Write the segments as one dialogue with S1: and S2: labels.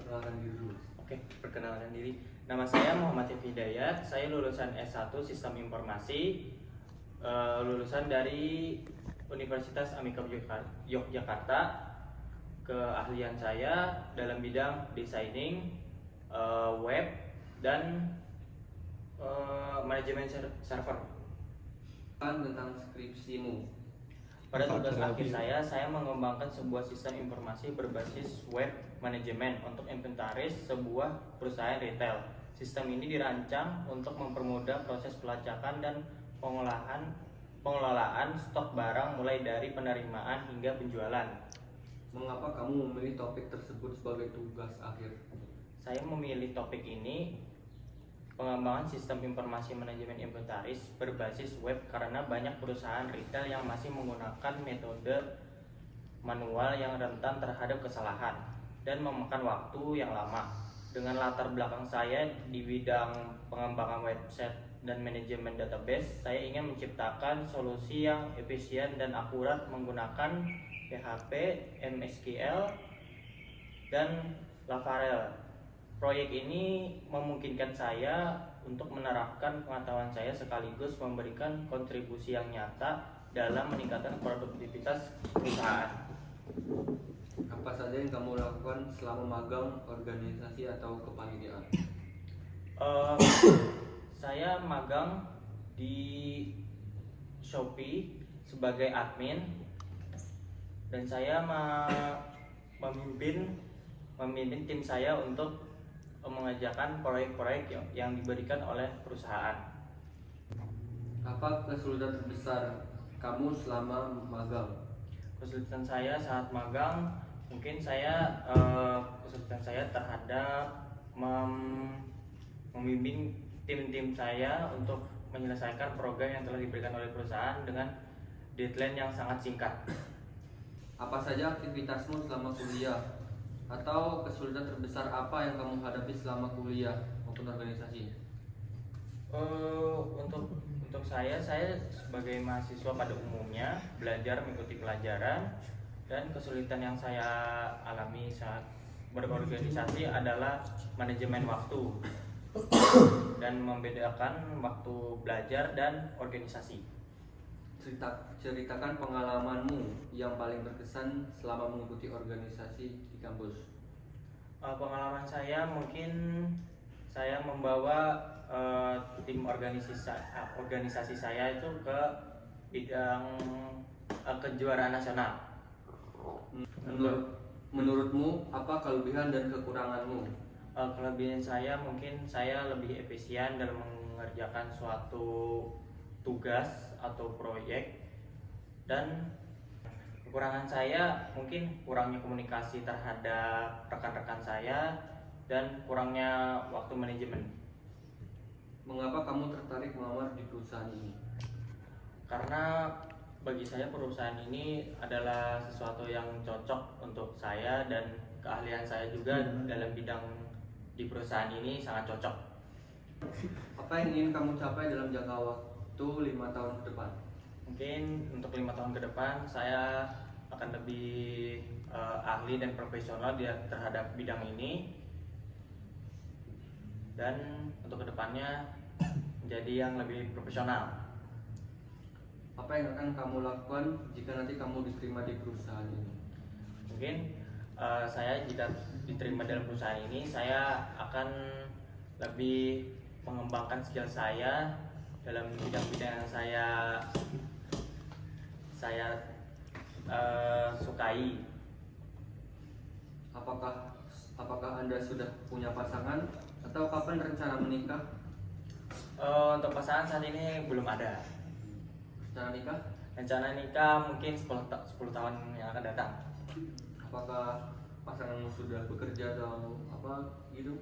S1: memperkenalkan diri dulu.
S2: Oke, perkenalkan diri. Nama saya Muhammad Hidayat. Saya lulusan S1 Sistem Informasi, lulusan dari Universitas Amika Yogyakarta. Keahlian saya dalam bidang designing, web, dan manajemen server.
S1: Tentang skripsimu.
S2: Pada tugas akhir saya mengembangkan sebuah sistem informasi berbasis web manajemen untuk inventaris sebuah perusahaan retail. Sistem ini dirancang untuk mempermudah proses pelacakan dan pengelolaan stok barang mulai dari penerimaan hingga penjualan.
S1: Mengapa kamu memilih topik tersebut sebagai tugas akhir?
S2: Saya memilih topik ini, pengembangan sistem informasi manajemen inventaris berbasis web, karena banyak perusahaan retail yang masih menggunakan metode manual yang rentan terhadap kesalahan dan memakan waktu yang lama. Dengan latar belakang saya di bidang pengembangan website dan manajemen database, saya ingin menciptakan solusi yang efisien dan akurat menggunakan PHP, MSQL, dan Laravel. Proyek ini memungkinkan saya untuk menerapkan pengetahuan saya sekaligus memberikan kontribusi yang nyata dalam meningkatkan produktivitas perusahaan.
S1: Apa saja yang kamu lakukan selama magang, organisasi, atau kepanitiaan?
S2: Saya magang di Shopee sebagai admin, dan saya memimpin tim saya untuk mengerjakan proyek-proyek yang diberikan oleh perusahaan.
S1: Apa kesulitan terbesar kamu selama magang?
S2: Kesulitan saya saat magang, mungkin kesulitan saya terhadap membimbing tim-tim saya untuk menyelesaikan program yang telah diberikan oleh perusahaan dengan deadline yang sangat singkat.
S1: Apa saja aktivitasmu selama kuliah? Atau kesulitan terbesar apa yang kamu hadapi selama kuliah maupun organisasi?
S2: Untuk saya sebagai mahasiswa pada umumnya belajar mengikuti pelajaran, dan kesulitan yang saya alami saat berorganisasi adalah manajemen waktu dan membedakan waktu belajar dan organisasi.
S1: Ceritakan pengalamanmu yang paling berkesan selama mengikuti organisasi di kampus.
S2: Pengalaman saya, mungkin saya membawa tim organisasi saya itu ke bidang kejuaraan nasional.
S1: Menurutmu apa kelebihan dan kekuranganmu?
S2: Kelebihan saya, mungkin saya lebih efisien dalam mengerjakan suatu tugas atau proyek, dan kekurangan saya mungkin kurangnya komunikasi terhadap rekan-rekan saya dan kurangnya waktu manajemen.
S1: Mengapa kamu tertarik melamar di perusahaan ini?
S2: Karena bagi saya perusahaan ini adalah sesuatu yang cocok untuk saya, dan keahlian saya juga dalam bidang di perusahaan ini sangat cocok.
S1: Apa yang ingin kamu capai dalam jangka waktu 5 tahun ke depan?
S2: Mungkin untuk 5 tahun ke depan saya akan lebih ahli dan profesional terhadap bidang ini, dan untuk kedepannya menjadi yang lebih profesional.
S1: Apa yang akan kamu lakukan jika nanti kamu diterima di perusahaan ini?
S2: Mungkin saya jika diterima dalam perusahaan ini, saya akan lebih mengembangkan skill saya dalam bidang-bidang yang saya sukai.
S1: Apakah Anda sudah punya pasangan atau kapan rencana menikah?
S2: Untuk pasangan saat ini belum ada. Rencana nikah mungkin 10 tahun yang akan datang.
S1: Apakah pasanganmu sudah bekerja atau apa gitu?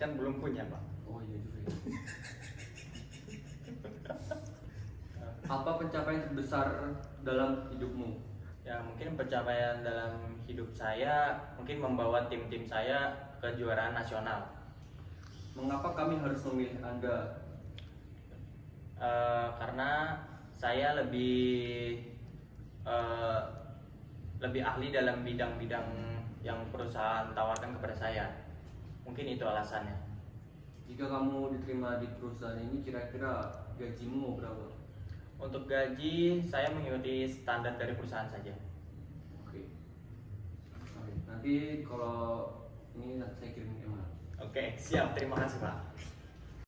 S2: Kan belum punya, Pak.
S1: Oh iya juga ya. Apa pencapaian terbesar dalam hidupmu?
S2: Ya, mungkin pencapaian dalam hidup saya mungkin membawa tim-tim saya ke kejuaraan nasional.
S1: Mengapa kami harus memilih Anda?
S2: Karena saya lebih ahli dalam bidang-bidang yang perusahaan tawarkan kepada saya. Mungkin itu alasannya.
S1: Jika kamu diterima di perusahaan ini, kira-kira gajimu berapa?
S2: Untuk gaji saya mengikuti standar dari perusahaan saja.
S1: Oke. Oke. Nanti kalau ini nanti saya kirim email.
S2: Oke, siap. Terima kasih, Pak.